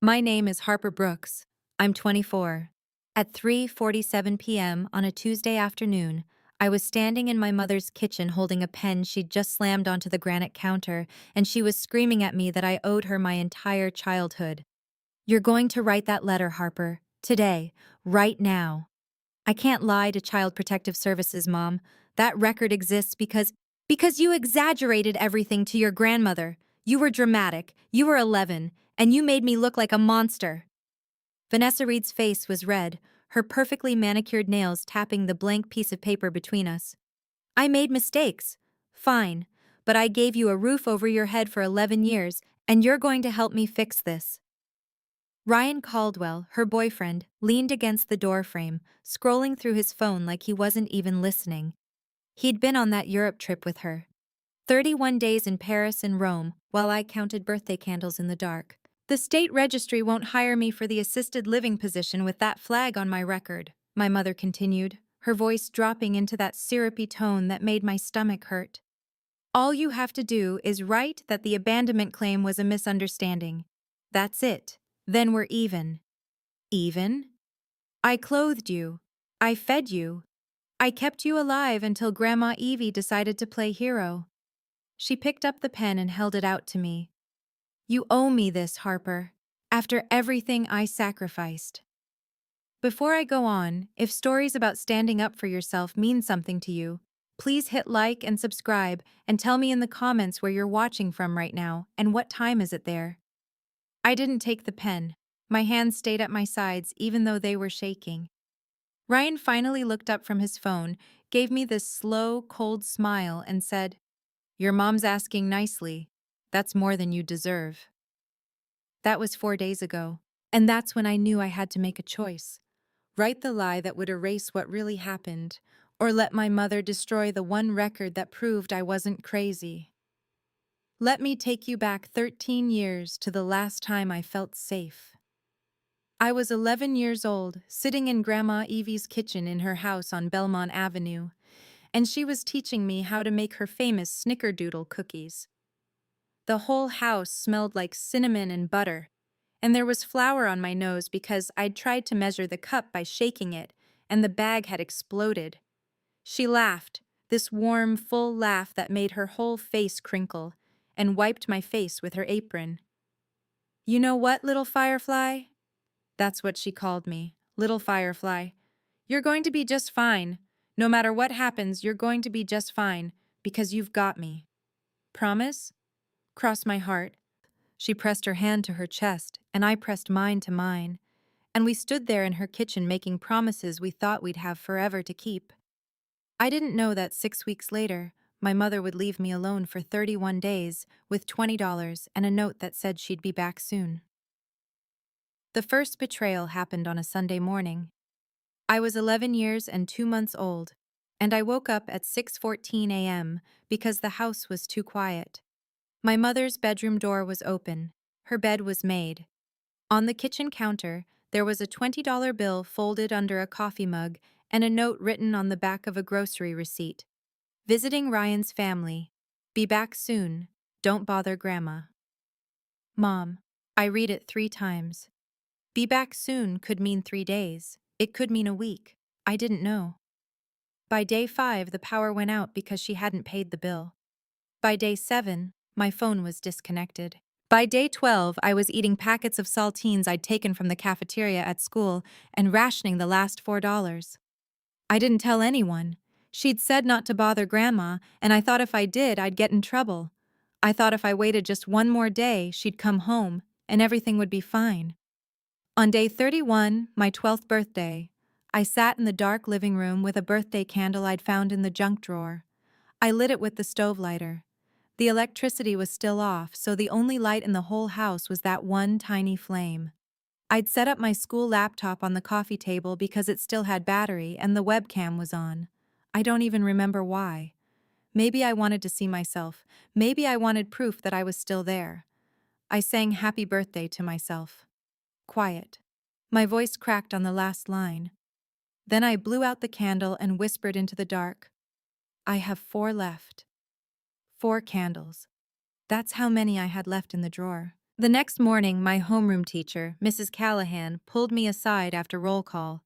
My name is Harper Brooks. I'm 24. At 3:47 p.m. on a Tuesday afternoon, I was standing in my mother's kitchen holding a pen she'd just slammed onto the granite counter, and she was screaming at me that I owed her my entire childhood. "You're going to write that letter, Harper. Today. Right now." "I can't lie to Child Protective Services, Mom. That record exists because you exaggerated everything to your grandmother. You were dramatic. You were 11, and you made me look like a monster." Vanessa Reed's face was red, her perfectly manicured nails tapping the blank piece of paper between us. "I made mistakes. Fine. But I gave you a roof over your head for 11 years, and you're going to help me fix this." Ryan Caldwell, her boyfriend, leaned against the doorframe, scrolling through his phone like he wasn't even listening. He'd been on that Europe trip with her. 31 days in Paris and Rome, while I counted birthday candles in the dark. "The state registry won't hire me for the assisted living position with that flag on my record," my mother continued, her voice dropping into that syrupy tone that made my stomach hurt. "All you have to do is write that the abandonment claim was a misunderstanding. That's it. Then we're even." "Even? I clothed you. I fed you. I kept you alive until Grandma Evie decided to play hero." She picked up the pen and held it out to me. "You owe me this, Harper. After everything I sacrificed." Before I go on, if stories about standing up for yourself mean something to you, please hit like and subscribe and tell me in the comments where you're watching from right now and what time is it there. I didn't take the pen. My hands stayed at my sides even though they were shaking. Ryan finally looked up from his phone, gave me this slow, cold smile and said, "Your mom's asking nicely. That's more than you deserve." That was 4 days ago, and that's when I knew I had to make a choice. Write the lie that would erase what really happened, or let my mother destroy the one record that proved I wasn't crazy. Let me take you back 13 years to the last time I felt safe. I was 11 years old, sitting in Grandma Evie's kitchen in her house on Belmont Avenue, and she was teaching me how to make her famous snickerdoodle cookies. The whole house smelled like cinnamon and butter, and there was flour on my nose because I'd tried to measure the cup by shaking it, and the bag had exploded. She laughed, this warm, full laugh that made her whole face crinkle, and wiped my face with her apron. "You know what, little firefly?" That's what she called me, little firefly. "You're going to be just fine. No matter what happens, you're going to be just fine, because you've got me. Promise?" Cross my heart. She pressed her hand to her chest, and I pressed mine to mine, and we stood there in her kitchen making promises we thought we'd have forever to keep. I didn't know that 6 weeks later, my mother would leave me alone for 31 days with $20 and a note that said she'd be back soon. The first betrayal happened on a Sunday morning. I was 11 years and 2 months old, and I woke up at 6:14 a.m. because the house was too quiet. My mother's bedroom door was open. Her bed was made. On the kitchen counter, there was a $20 bill folded under a coffee mug and a note written on the back of a grocery receipt. "Visiting Ryan's family. Be back soon. Don't bother Grandma." Mom, I read it 3 times. Be back soon could mean 3 days. It could mean a week. I didn't know. By day 5, the power went out because she hadn't paid the bill. By day 7, my phone was disconnected. By day 12, I was eating packets of saltines I'd taken from the cafeteria at school and rationing the last $4. I didn't tell anyone. She'd said not to bother Grandma, and I thought if I did, I'd get in trouble. I thought if I waited just one more day, she'd come home, and everything would be fine. On day 31, my 12th birthday, I sat in the dark living room with a birthday candle I'd found in the junk drawer. I lit it with the stove lighter. The electricity was still off, so the only light in the whole house was that one tiny flame. I'd set up my school laptop on the coffee table because it still had battery and the webcam was on. I don't even remember why. Maybe I wanted to see myself. Maybe I wanted proof that I was still there. I sang happy birthday to myself. Quiet. My voice cracked on the last line. Then I blew out the candle and whispered into the dark. "I have 4 left. 4 candles. That's how many I had left in the drawer. The next morning, my homeroom teacher, Mrs. Callahan, pulled me aside after roll call.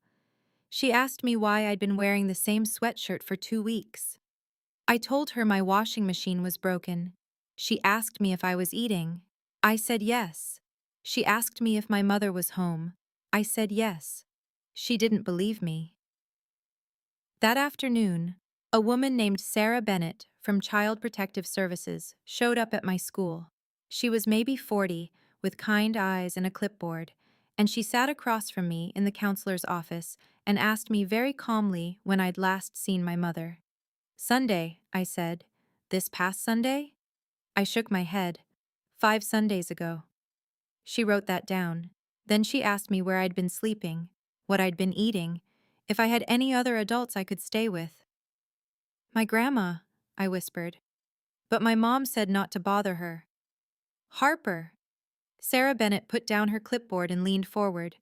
She asked me why I'd been wearing the same sweatshirt for 2 weeks. I told her my washing machine was broken. She asked me if I was eating. I said yes. She asked me if my mother was home. I said yes. She didn't believe me. That afternoon, a woman named Sarah Bennett from Child Protective Services showed up at my school. She was maybe 40, with kind eyes and a clipboard, and she sat across from me in the counselor's office and asked me very calmly when I'd last seen my mother. Sunday, I said. This past Sunday? I shook my head. 5 Sundays ago. She wrote that down. Then she asked me where I'd been sleeping, what I'd been eating, if I had any other adults I could stay with. My grandma, I whispered. But my mom said not to bother her. Harper. Sarah Bennett put down her clipboard and leaned forward.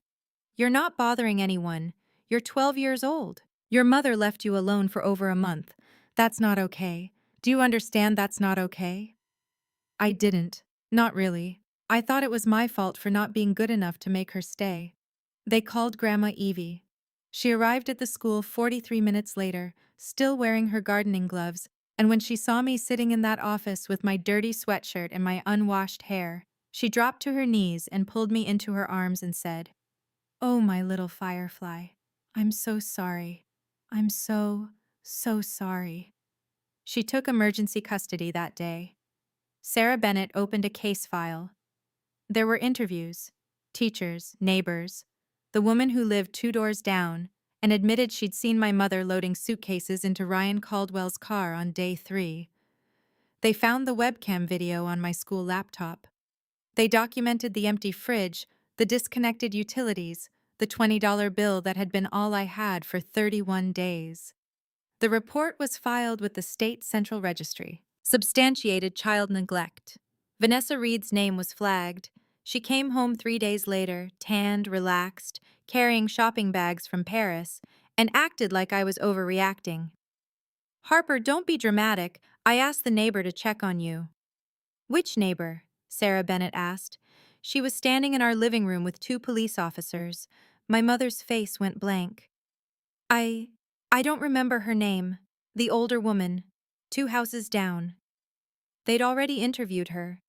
You're not bothering anyone. You're 12 years old. Your mother left you alone for over a month. That's not okay. Do you understand that's not okay? I didn't. Not really. I thought it was my fault for not being good enough to make her stay. They called Grandma Evie. She arrived at the school 43 minutes later, still wearing her gardening gloves, and when she saw me sitting in that office with my dirty sweatshirt and my unwashed hair, she dropped to her knees and pulled me into her arms and said, "Oh, my little firefly, I'm so sorry. I'm so sorry." She took emergency custody that day. Sarah Bennett opened a case file. There were interviews, teachers, neighbors, the woman who lived 2 doors down, and admitted she'd seen my mother loading suitcases into Ryan Caldwell's car on day 3. They found the webcam video on my school laptop. They documented the empty fridge, the disconnected utilities, the $20 bill that had been all I had for 31 days. The report was filed with the State Central Registry. Substantiated child neglect. Vanessa Reed's name was flagged. She came home 3 days later, tanned, relaxed, carrying shopping bags from Paris, and acted like I was overreacting. Harper, don't be dramatic. I asked the neighbor to check on you. Which neighbor? Sarah Bennett asked. She was standing in our living room with 2 police officers. My mother's face went blank. I don't remember her name. The older woman. 2 houses down. They'd already interviewed her.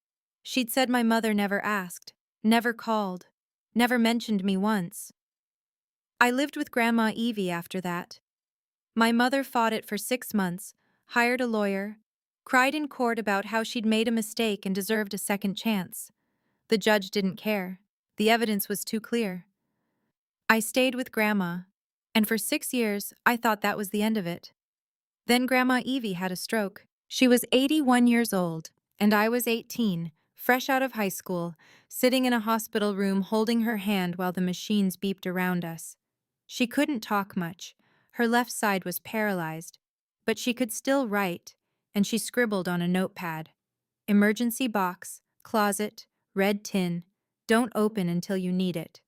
She'd said my mother never asked, never called, never mentioned me once. I lived with Grandma Evie after that. My mother fought it for 6 months, hired a lawyer, cried in court about how she'd made a mistake and deserved a second chance. The judge didn't care. The evidence was too clear. I stayed with Grandma, and for 6 years I thought that was the end of it. Then Grandma Evie had a stroke. She was 81 years old, and I was 18, fresh out of high school, sitting in a hospital room holding her hand while the machines beeped around us. She couldn't talk much. Her left side was paralyzed, but she could still write, and she scribbled on a notepad. Emergency box, closet, red tin, don't open until you need it.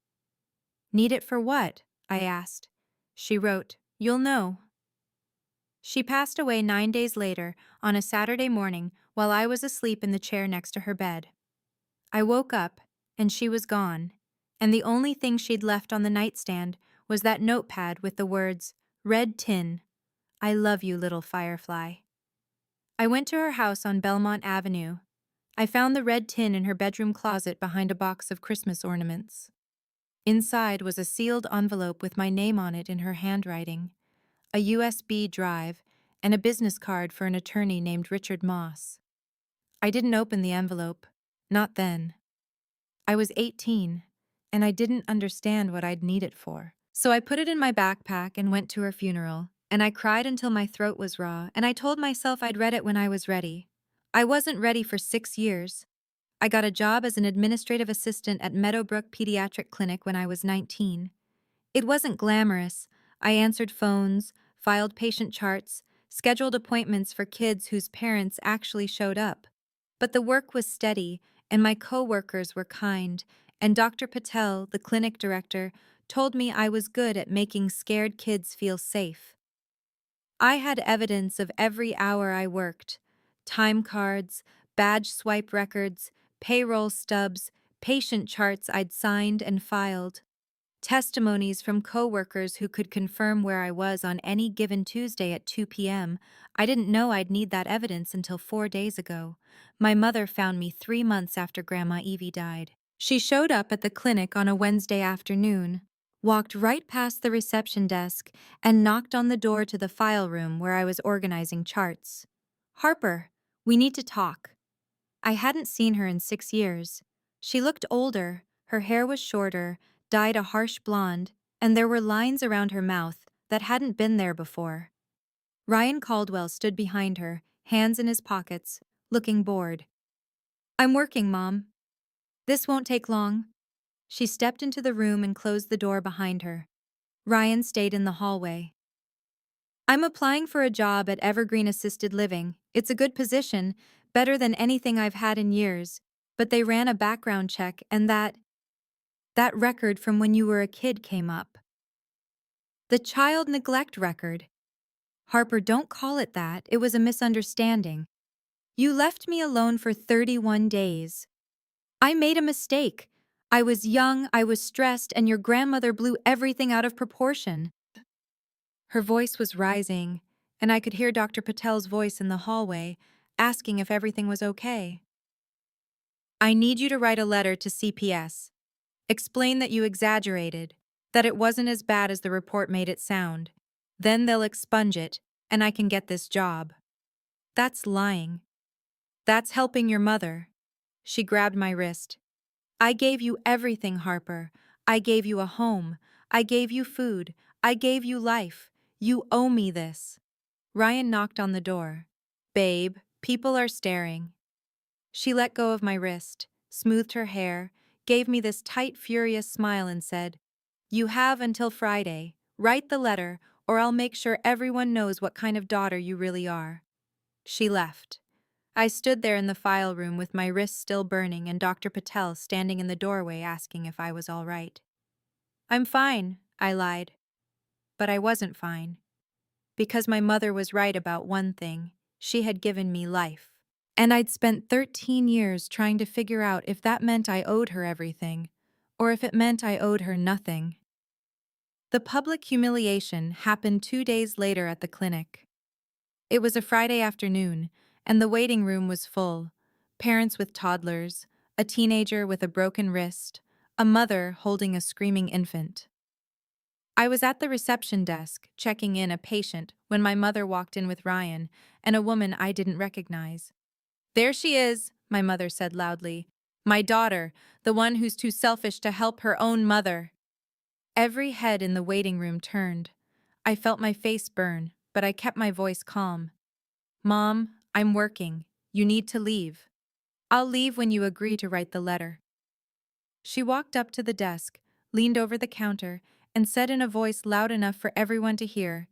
Need it for what? I asked. She wrote, you'll know. She passed away 9 days later, on a Saturday morning, while I was asleep in the chair next to her bed. I woke up, and she was gone, and the only thing she'd left on the nightstand was that notepad with the words, "Red tin. I love you, little firefly." I went to her house on Belmont Avenue. I found the red tin in her bedroom closet behind a box of Christmas ornaments. Inside was a sealed envelope with my name on it in her handwriting, a USB drive, and a business card for an attorney named Richard Moss. I didn't open the envelope. Not then. I was 18, and I didn't understand what I'd need it for. So I put it in my backpack and went to her funeral, and I cried until my throat was raw, and I told myself I'd read it when I was ready. I wasn't ready for 6 years. I got a job as an administrative assistant at Meadowbrook Pediatric Clinic when I was 19. It wasn't glamorous. I answered phones, filed patient charts, scheduled appointments for kids whose parents actually showed up. But the work was steady, and my coworkers were kind, and Dr. Patel, the clinic director, told me I was good at making scared kids feel safe. I had evidence of every hour I worked: time cards, badge swipe records, payroll stubs, patient charts I'd signed and filed, testimonies from coworkers who could confirm where I was on any given Tuesday at 2 p.m. I didn't know I'd need that evidence until 4 days ago. My mother found me 3 months after Grandma Evie died. She showed up at the clinic on a Wednesday afternoon, walked right past the reception desk, and knocked on the door to the file room where I was organizing charts. "Harper, we need to talk." I hadn't seen her in 6 years. She looked older, her hair was shorter, dyed a harsh blonde, and there were lines around her mouth that hadn't been there before. Ryan Caldwell stood behind her, hands in his pockets, looking bored. "I'm working, Mom. This won't take long." She stepped into the room and closed the door behind her. Ryan stayed in the hallway. "I'm applying for a job at Evergreen Assisted Living. It's a good position, better than anything I've had in years, but they ran a background check and that record from when you were a kid came up. The child neglect record." "Harper, don't call it that. It was a misunderstanding. You left me alone for 31 days. I made a mistake. I was young, I was stressed, and your grandmother blew everything out of proportion." Her voice was rising, and I could hear Dr. Patel's voice in the hallway, asking if everything was okay. "I need you to write a letter to CPS. Explain that you exaggerated, that it wasn't as bad as the report made it sound. Then they'll expunge it, and I can get this job." "That's lying. That's helping your mother." She grabbed my wrist. "I gave you everything, Harper. I gave you a home. I gave you food. I gave you life. You owe me this." Ryan knocked on the door. "Babe, people are staring." She let go of my wrist, smoothed her hair, gave me this tight, furious smile and said, "You have until Friday. Write the letter, or I'll make sure everyone knows what kind of daughter you really are." She left. I stood there in the file room with my wrists still burning and Dr. Patel standing in the doorway asking if I was all right. "I'm fine," I lied. But I wasn't fine. Because my mother was right about one thing: she had given me life. And I'd spent 13 years trying to figure out if that meant I owed her everything, or if it meant I owed her nothing. The public humiliation happened 2 days later at the clinic. It was a Friday afternoon, and the waiting room was full. Parents with toddlers, a teenager with a broken wrist, a mother holding a screaming infant. I was at the reception desk, checking in a patient, when my mother walked in with Ryan and a woman I didn't recognize. "There she is," my mother said loudly. "My daughter, the one who's too selfish to help her own mother." Every head in the waiting room turned. I felt my face burn, but I kept my voice calm. "Mom, I'm working. You need to leave. I'll leave when you agree to write the letter." She walked up to the desk, leaned over the counter, and said in a voice loud enough for everyone to hear,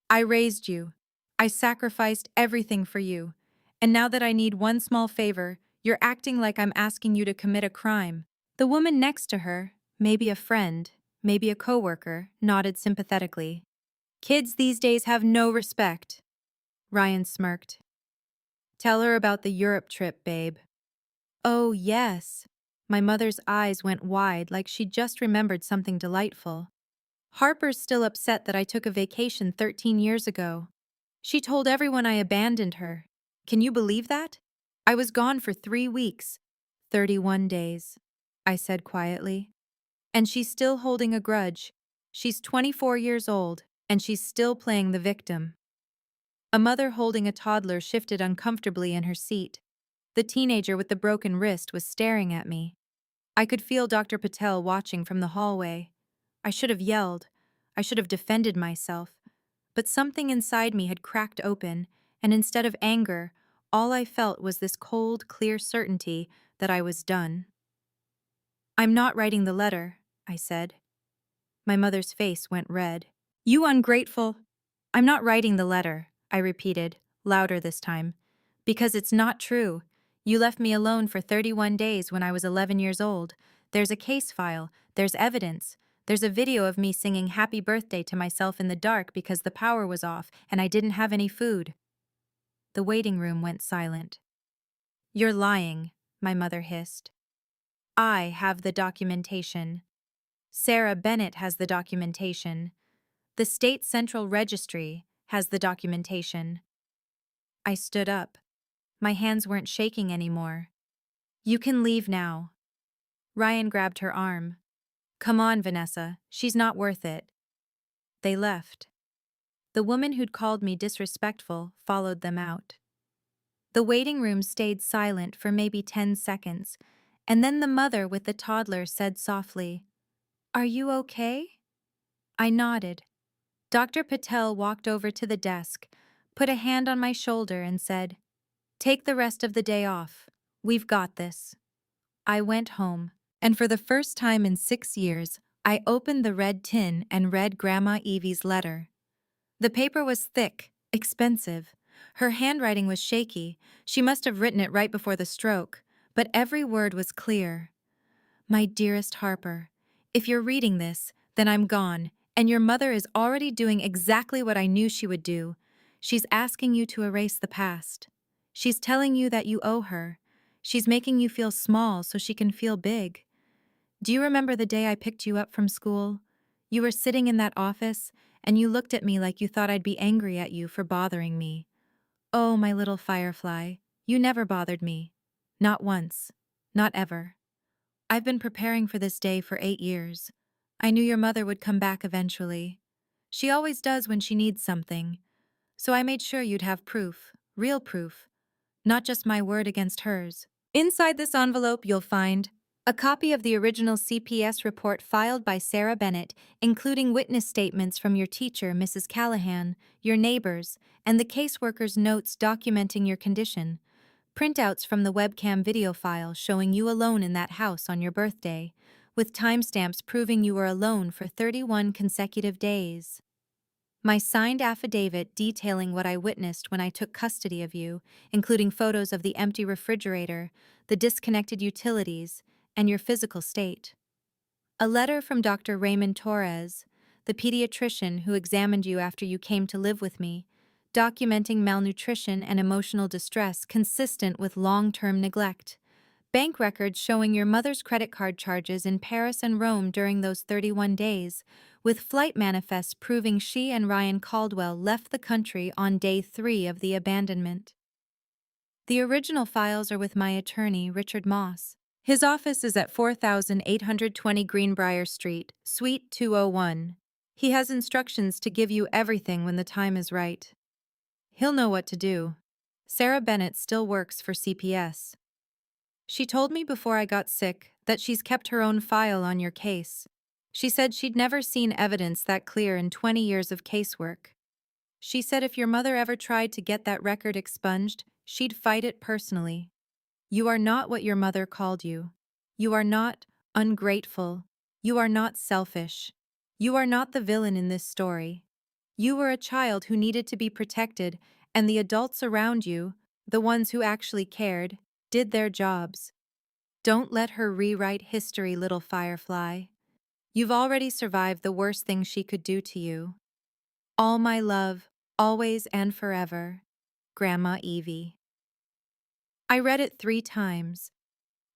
"I raised you. I sacrificed everything for you. And now that I need one small favor, you're acting like I'm asking you to commit a crime." The woman next to her, maybe a friend, maybe a coworker, nodded sympathetically. "Kids these days have no respect." Ryan smirked. "Tell her about the Europe trip, babe." "Oh, yes." My mother's eyes went wide like she'd just remembered something delightful. "Harper's still upset that I took a vacation 13 years ago. She told everyone I abandoned her. Can you believe that? I was gone for 3 weeks. 31 days, I said quietly. And she's still holding a grudge. She's 24 years old, and she's still playing the victim." A mother holding a toddler shifted uncomfortably in her seat. The teenager with the broken wrist was staring at me. I could feel Dr. Patel watching from the hallway. I should have yelled. I should have defended myself. But something inside me had cracked open, and instead of anger, all I felt was this cold, clear certainty that I was done. "I'm not writing the letter," I said. My mother's face went red. "You ungrateful—" "I'm not writing the letter," I repeated, louder this time. "Because it's not true. You left me alone for 31 days when I was 11 years old. There's a case file, there's evidence. There's a video of me singing happy birthday to myself in the dark because the power was off and I didn't have any food." The waiting room went silent. "You're lying," my mother hissed. I have the documentation. Sarah Bennett has the documentation. The State Central Registry has the documentation. I stood up. My hands weren't shaking anymore. You can leave now. Ryan grabbed her arm. Come on, Vanessa, she's not worth it. They left. The woman who'd called me disrespectful followed them out. The waiting room stayed silent for maybe 10 seconds, and then the mother with the toddler said softly, "Are you okay?" I nodded. Dr. Patel walked over to the desk, put a hand on my shoulder and said, "Take the rest of the day off. We've got this." I went home, and for the first time in 6 years, I opened the red tin and read Grandma Evie's letter. The paper was thick, expensive. Her handwriting was shaky. She must have written it right before the stroke, but every word was clear. My dearest Harper, if you're reading this, then I'm gone, and your mother is already doing exactly what I knew she would do. She's asking you to erase the past. She's telling you that you owe her. She's making you feel small so she can feel big. Do you remember the day I picked you up from school? You were sitting in that office, and you looked at me like you thought I'd be angry at you for bothering me. Oh, my little firefly, you never bothered me. Not once. Not ever. I've been preparing for this day for 8 years. I knew your mother would come back eventually. She always does when she needs something. So I made sure you'd have proof, real proof, not just my word against hers. Inside this envelope, you'll find a copy of the original CPS report filed by Sarah Bennett, including witness statements from your teacher, Mrs. Callahan, your neighbors, and the caseworker's notes documenting your condition. Printouts from the webcam video file showing you alone in that house on your birthday, with timestamps proving you were alone for 31 consecutive days. My signed affidavit detailing what I witnessed when I took custody of you, including photos of the empty refrigerator, the disconnected utilities, and your physical state. A letter from Dr. Raymond Torres, the pediatrician who examined you after you came to live with me, documenting malnutrition and emotional distress consistent with long-term neglect. Bank records showing your mother's credit card charges in Paris and Rome during those 31 days, with flight manifests proving she and Ryan Caldwell left the country on day 3 of the abandonment. The original files are with my attorney, Richard Moss. His office is at 4820 Greenbrier Street, Suite 201. He has instructions to give you everything when the time is right. He'll know what to do. Sarah Bennett still works for CPS. She told me before I got sick that she's kept her own file on your case. She said she'd never seen evidence that clear in 20 years of casework. She said if your mother ever tried to get that record expunged, she'd fight it personally. You are not what your mother called you. You are not ungrateful. You are not selfish. You are not the villain in this story. You were a child who needed to be protected, and the adults around you, the ones who actually cared, did their jobs. Don't let her rewrite history, little firefly. You've already survived the worst thing she could do to you. All my love, always and forever, Grandma Evie. I read it 3 times.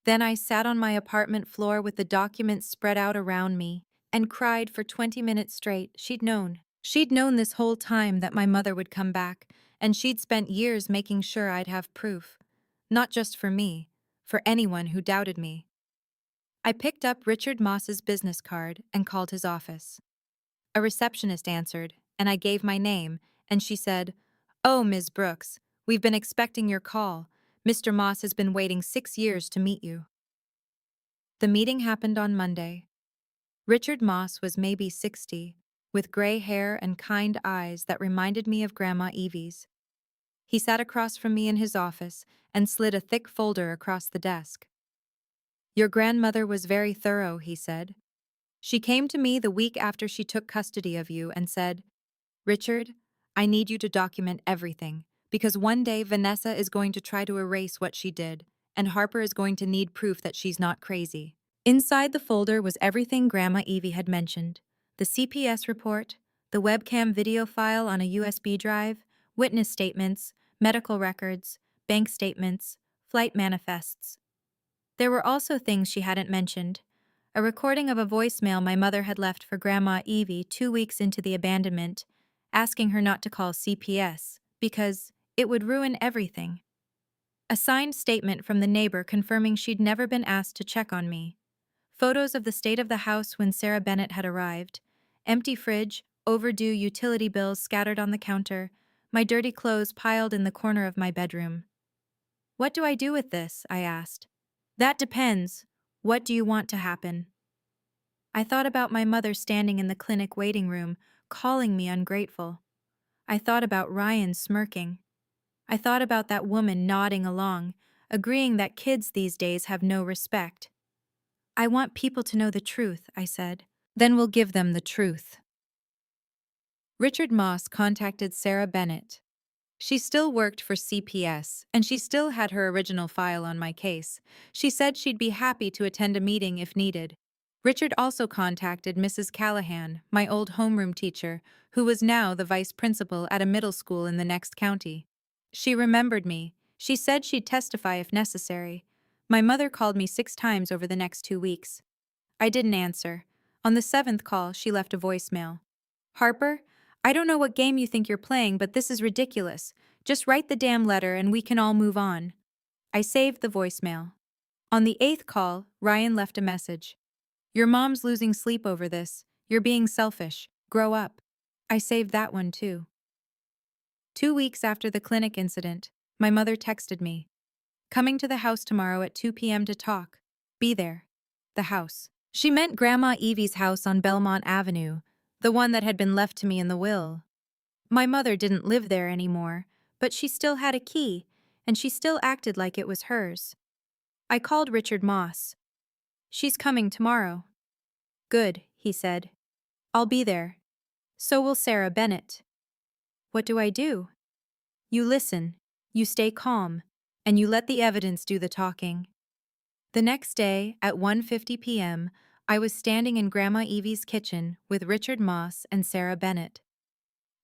Then I sat on my apartment floor with the documents spread out around me and cried for 20 minutes straight. She'd known. She'd known this whole time that my mother would come back, and she'd spent years making sure I'd have proof. Not just for me, for anyone who doubted me. I picked up Richard Moss's business card and called his office. A receptionist answered, and I gave my name, and she said, "Oh, Ms. Brooks, we've been expecting your call. Mr. Moss has been waiting 6 years to meet you." The meeting happened on Monday. Richard Moss was maybe 60, with gray hair and kind eyes that reminded me of Grandma Evie's. He sat across from me in his office and slid a thick folder across the desk. "Your grandmother was very thorough," he said. "She came to me the week after she took custody of you and said, 'Richard, I need you to document everything, because one day Vanessa is going to try to erase what she did, and Harper is going to need proof that she's not crazy.'" Inside the folder was everything Grandma Evie had mentioned: the CPS report, the webcam video file on a USB drive, witness statements, medical records, bank statements, flight manifests. There were also things she hadn't mentioned. A recording of a voicemail my mother had left for Grandma Evie 2 weeks into the abandonment, asking her not to call CPS, because it would ruin everything. A signed statement from the neighbor confirming she'd never been asked to check on me. Photos of the state of the house when Sarah Bennett had arrived. Empty fridge, overdue utility bills scattered on the counter, my dirty clothes piled in the corner of my bedroom. "What do I do with this?" I asked. "That depends. What do you want to happen?" I thought about my mother standing in the clinic waiting room, calling me ungrateful. I thought about Ryan smirking. I thought about that woman nodding along, agreeing that kids these days have no respect. "I want people to know the truth," I said. "Then we'll give them the truth." Richard Moss contacted Sarah Bennett. She still worked for CPS, and she still had her original file on my case. She said she'd be happy to attend a meeting if needed. Richard also contacted Mrs. Callahan, my old homeroom teacher, who was now the vice principal at a middle school in the next county. She remembered me. She said she'd testify if necessary. My mother called me 6 times over the next 2 weeks. I didn't answer. On the 7th call, she left a voicemail. "Harper, I don't know what game you think you're playing, but this is ridiculous. Just write the damn letter and we can all move on." I saved the voicemail. On the 8th call, Ryan left a message. "Your mom's losing sleep over this. You're being selfish. Grow up." I saved that one too. 2 weeks after the clinic incident, my mother texted me. "Coming to the house tomorrow at 2 p.m. to talk. Be there." The house. She meant Grandma Evie's house on Belmont Avenue, the one that had been left to me in the will. My mother didn't live there anymore, but she still had a key, and she still acted like it was hers. I called Richard Moss. "She's coming tomorrow." "Good," he said. "I'll be there. So will Sarah Bennett." What do I do? You listen, you stay calm, and you let the evidence do the talking. The next day, at 1:50 p.m., I was standing in Grandma Evie's kitchen with Richard Moss and Sarah Bennett.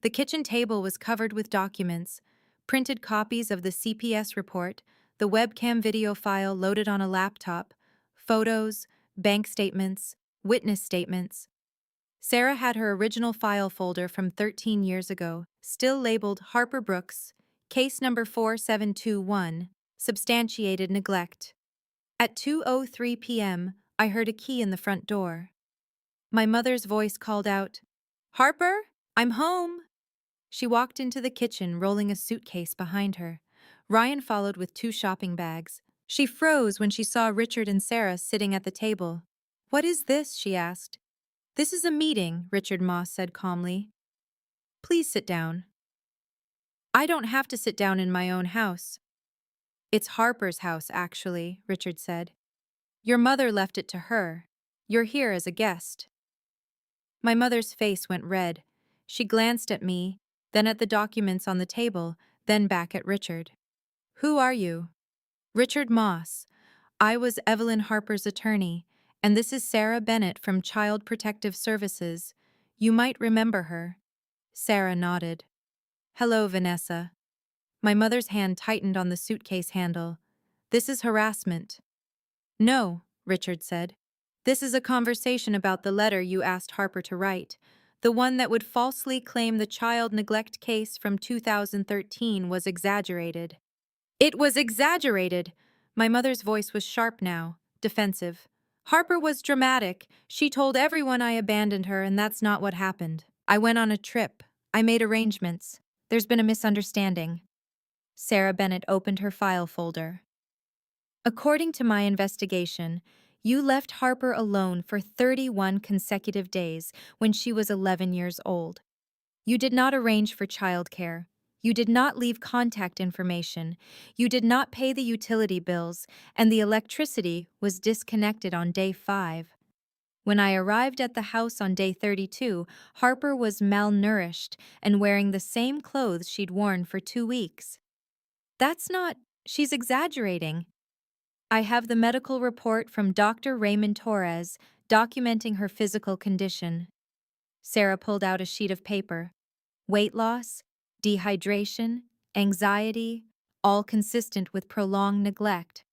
The kitchen table was covered with documents, printed copies of the CPS report, the webcam video file loaded on a laptop, photos, bank statements, witness statements. Sarah had her original file folder from 13 years ago, still labeled Harper Brooks, case number 4721, substantiated neglect. At 2:03 p.m., I heard a key in the front door. My mother's voice called out, "Harper, I'm home." She walked into the kitchen, rolling a suitcase behind her. Ryan followed with 2 shopping bags. She froze when she saw Richard and Sarah sitting at the table. "What is this?" she asked. "This is a meeting," Richard Moss said calmly. "Please sit down." "I don't have to sit down in my own house." "It's Harper's house, actually," Richard said. "Your mother left it to her. You're here as a guest." My mother's face went red. She glanced at me, then at the documents on the table, then back at Richard. "Who are you?" "Richard Moss. I was Evelyn Harper's attorney, and this is Sarah Bennett from Child Protective Services. You might remember her." Sarah nodded. "Hello, Vanessa." My mother's hand tightened on the suitcase handle. "This is harassment." "No," Richard said. "This is a conversation about the letter you asked Harper to write, the one that would falsely claim the child neglect case from 2013 was exaggerated." "It was exaggerated!" My mother's voice was sharp now, defensive. "Harper was dramatic. She told everyone I abandoned her, and that's not what happened. I went on a trip. I made arrangements. There's been a misunderstanding." Sarah Bennett opened her file folder. "According to my investigation, you left Harper alone for 31 consecutive days when she was 11 years old. You did not arrange for childcare. You did not leave contact information. You did not pay the utility bills, and the electricity was disconnected on day 5. When I arrived at the house on day 32, Harper was malnourished and wearing the same clothes she'd worn for 2 weeks. That's not... She's exaggerating. I have the medical report from Dr. Raymond Torres documenting her physical condition." Sarah pulled out a sheet of paper. Weight loss, dehydration, anxiety, all consistent with prolonged neglect.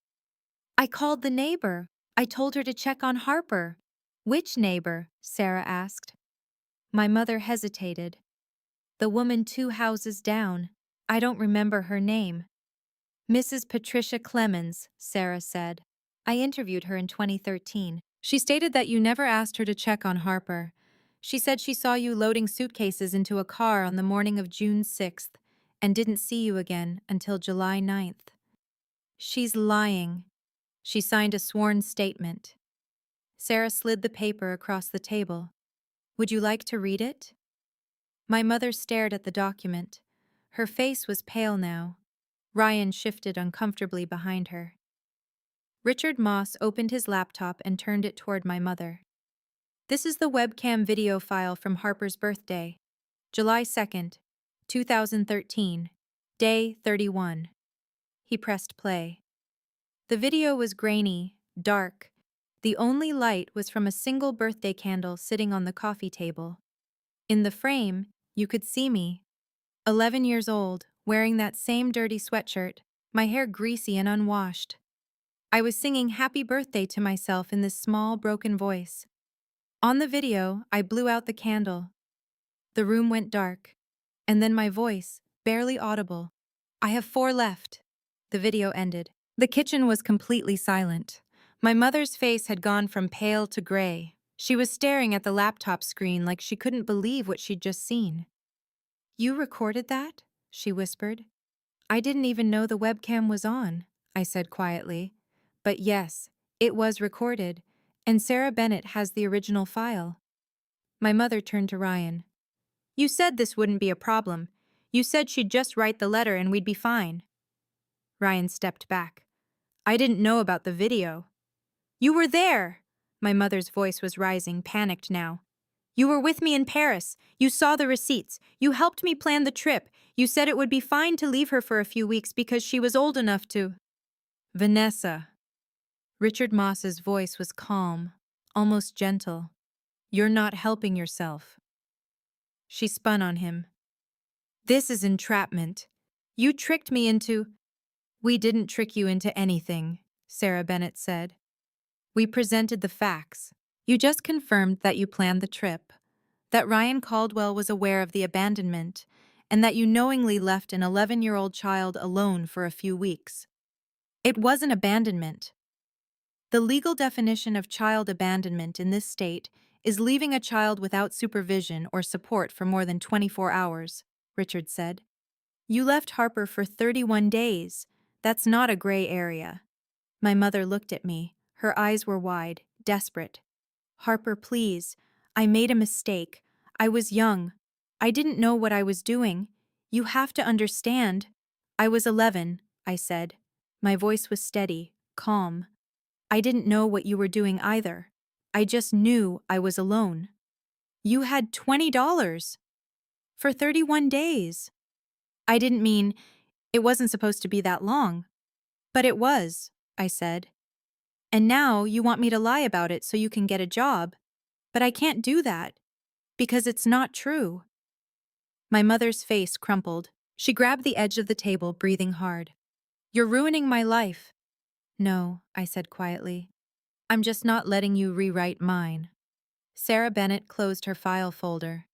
I called the neighbor. I told her to check on Harper. Which neighbor? Sarah asked. My mother hesitated. The woman 2 houses down. I don't remember her name. Mrs. Patricia Clemens, Sarah said. I interviewed her in 2013. She stated that you never asked her to check on Harper. She said she saw you loading suitcases into a car on the morning of June 6th and didn't see you again until July 9th. She's lying. She signed a sworn statement. Sarah slid the paper across the table. Would you like to read it? My mother stared at the document. Her face was pale now. Ryan shifted uncomfortably behind her. Richard Moss opened his laptop and turned it toward my mother. This is the webcam video file from Harper's birthday. July 2nd, 2013, day 31. He pressed play. The video was grainy, dark. The only light was from a single birthday candle sitting on the coffee table. In the frame, you could see me. 11 years old, wearing that same dirty sweatshirt, my hair greasy and unwashed. I was singing happy birthday to myself in this small, broken voice. On the video, I blew out the candle. The room went dark. And then my voice, barely audible. I have 4 left. The video ended. The kitchen was completely silent. My mother's face had gone from pale to gray. She was staring at the laptop screen like she couldn't believe what she'd just seen. You recorded that? She whispered. I didn't even know the webcam was on, I said quietly. But yes, it was recorded, and Sarah Bennett has the original file. My mother turned to Ryan. You said this wouldn't be a problem. You said she'd just write the letter and we'd be fine. Ryan stepped back. I didn't know about the video. You were there! My mother's voice was rising, panicked now. You were with me in Paris. You saw the receipts. You helped me plan the trip. You said it would be fine to leave her for a few weeks because she was old enough to… Vanessa. Richard Moss's voice was calm, almost gentle. You're not helping yourself. She spun on him. This is entrapment. You tricked me into… We didn't trick you into anything, Sarah Bennett said. We presented the facts. You just confirmed that you planned the trip, that Ryan Caldwell was aware of the abandonment, and that you knowingly left an 11-year-old child alone for a few weeks. It wasn't abandonment. The legal definition of child abandonment in this state is leaving a child without supervision or support for more than 24 hours, Richard said. You left Harper for 31 days. That's not a gray area. My mother looked at me. Her eyes were wide, desperate. Harper, please. I made a mistake. I was young. I didn't know what I was doing. You have to understand. I was 11, I said. My voice was steady, calm. I didn't know what you were doing either. I just knew I was alone. You had $20 for 31 days. I didn't mean it wasn't supposed to be that long. But it was, I said. And now you want me to lie about it so you can get a job. But I can't do that, because it's not true. My mother's face crumpled. She grabbed the edge of the table, breathing hard. You're ruining my life. No, I said quietly. I'm just not letting you rewrite mine. Sarah Bennett closed her file folder.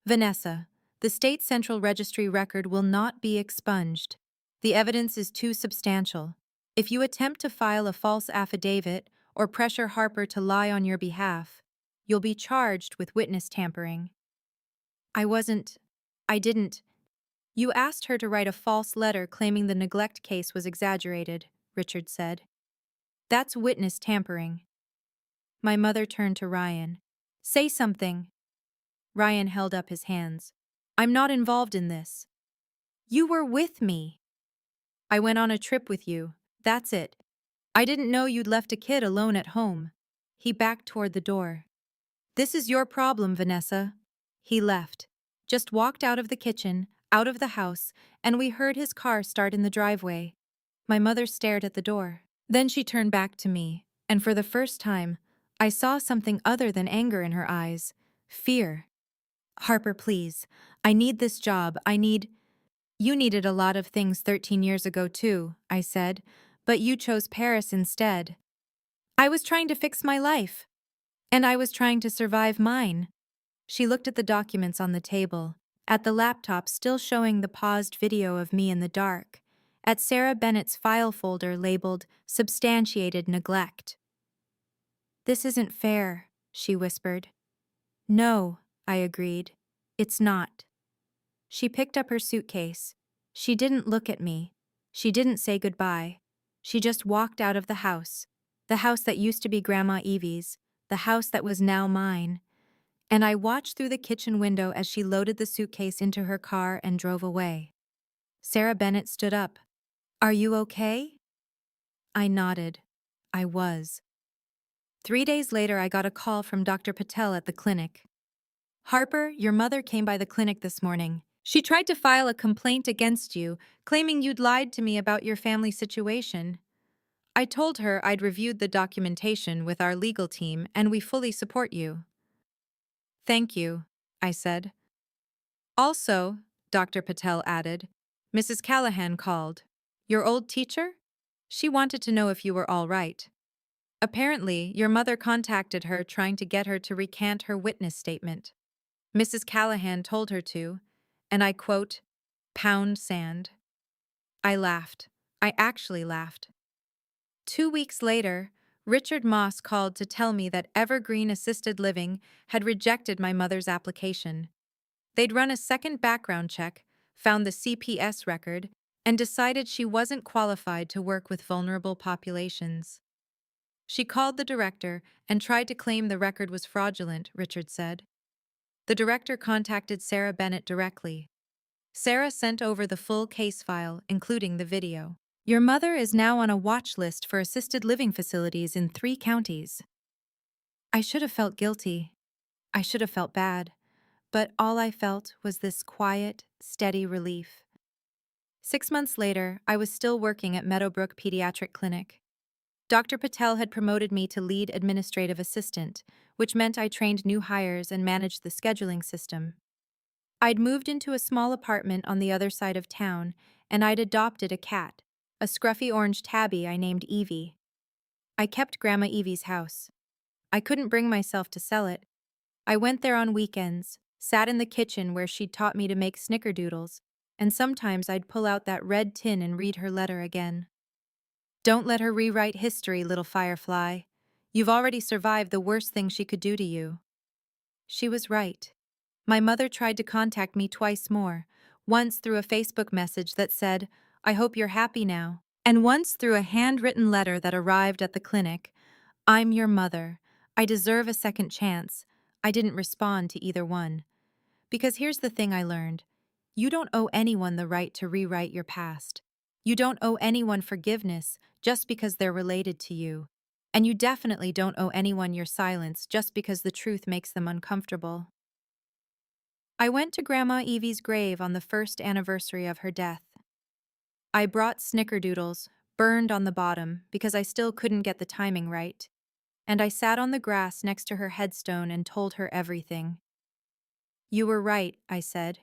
Vanessa, the State Central Registry record will not be expunged. The evidence is too substantial. If you attempt to file a false affidavit or pressure Harper to lie on your behalf, you'll be charged with witness tampering. I didn't. You asked her to write a false letter claiming the neglect case was exaggerated, Richard said. That's witness tampering. My mother turned to Ryan. Say something. Ryan held up his hands. I'm not involved in this. You were with me. I went on a trip with you. That's it. I didn't know you'd left a kid alone at home. He backed toward the door. This is your problem, Vanessa. He left. Just walked out of the kitchen, out of the house, and we heard his car start in the driveway. My mother stared at the door. Then she turned back to me, and for the first time, I saw something other than anger in her eyes. Fear. Harper, please. I need this job. You needed a lot of things 13 years ago too, I said, But you chose Paris instead. I was trying to fix my life. And I was trying to survive mine. She looked at the documents on the table, at the laptop still showing the paused video of me in the dark, at Sarah Bennett's file folder labeled Substantiated Neglect. "This isn't fair," she whispered. "No," I agreed. "It's not." She picked up her suitcase. She didn't look at me. She didn't say goodbye. She just walked out of the house that used to be Grandma Evie's, the house that was now mine. And I watched through the kitchen window as she loaded the suitcase into her car and drove away. Sarah Bennett stood up. "Are you okay?" I nodded. I was. 3 days later, I got a call from Dr. Patel at the clinic. "Harper, your mother came by the clinic this morning. She tried to file a complaint against you, claiming you'd lied to me about your family situation. I told her I'd reviewed the documentation with our legal team and we fully support you." "Thank you," I said. "Also," Dr. Patel added, "Mrs. Callahan called. Your old teacher? She wanted to know if you were all right. Apparently, your mother contacted her trying to get her to recant her witness statement. Mrs. Callahan told her to, and I quote, pound sand." I laughed. I actually laughed. 2 weeks later, Richard Moss called to tell me that Evergreen Assisted Living had rejected my mother's application. They'd run a second background check, found the CPS record, and decided she wasn't qualified to work with vulnerable populations. She called the director and tried to claim the record was fraudulent, Richard said. The director contacted Sarah Bennett directly. Sarah sent over the full case file, including the video. "Your mother is now on a watch list for assisted living facilities in 3 counties. I should have felt guilty. I should have felt bad. But all I felt was this quiet, steady relief. 6 months later, I was still working at Meadowbrook Pediatric Clinic. Dr. Patel had promoted me to lead administrative assistant, which meant I trained new hires and managed the scheduling system. I'd moved into a small apartment on the other side of town, and I'd adopted a cat, a scruffy orange tabby I named Evie. I kept Grandma Evie's house. I couldn't bring myself to sell it. I went there on weekends, sat in the kitchen where she'd taught me to make snickerdoodles, and sometimes I'd pull out that red tin and read her letter again. "Don't let her rewrite history, little firefly. You've already survived the worst thing she could do to you." She was right. My mother tried to contact me twice more, once through a Facebook message that said, "I hope you're happy now," and once through a handwritten letter that arrived at the clinic. "I'm your mother. I deserve a second chance." I didn't respond to either one. Because here's the thing I learned. You don't owe anyone the right to rewrite your past. You don't owe anyone forgiveness just because they're related to you. And you definitely don't owe anyone your silence just because the truth makes them uncomfortable. I went to Grandma Evie's grave on the first anniversary of her death. I brought snickerdoodles, burned on the bottom because I still couldn't get the timing right, and I sat on the grass next to her headstone and told her everything. "You were right," I said.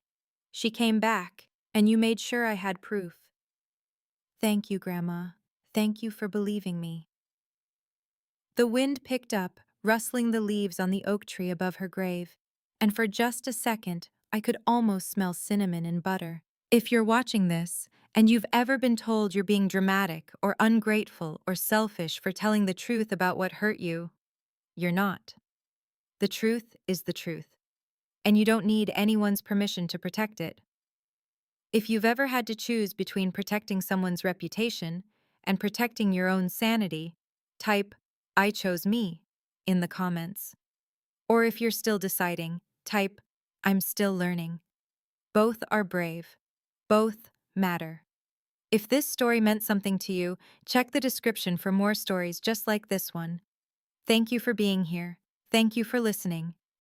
"She came back, and you made sure I had proof. Thank you, Grandma. Thank you for believing me." The wind picked up, rustling the leaves on the oak tree above her grave, and for just a second, I could almost smell cinnamon and butter. If you're watching this, and you've ever been told you're being dramatic or ungrateful or selfish for telling the truth about what hurt you, you're not. The truth is the truth, and you don't need anyone's permission to protect it. If you've ever had to choose between protecting someone's reputation and protecting your own sanity, type, "I chose me," in the comments. Or if you're still deciding, type, "I'm still learning." Both are brave. Both matter. If this story meant something to you, check the description for more stories just like this one. Thank you for being here. Thank you for listening.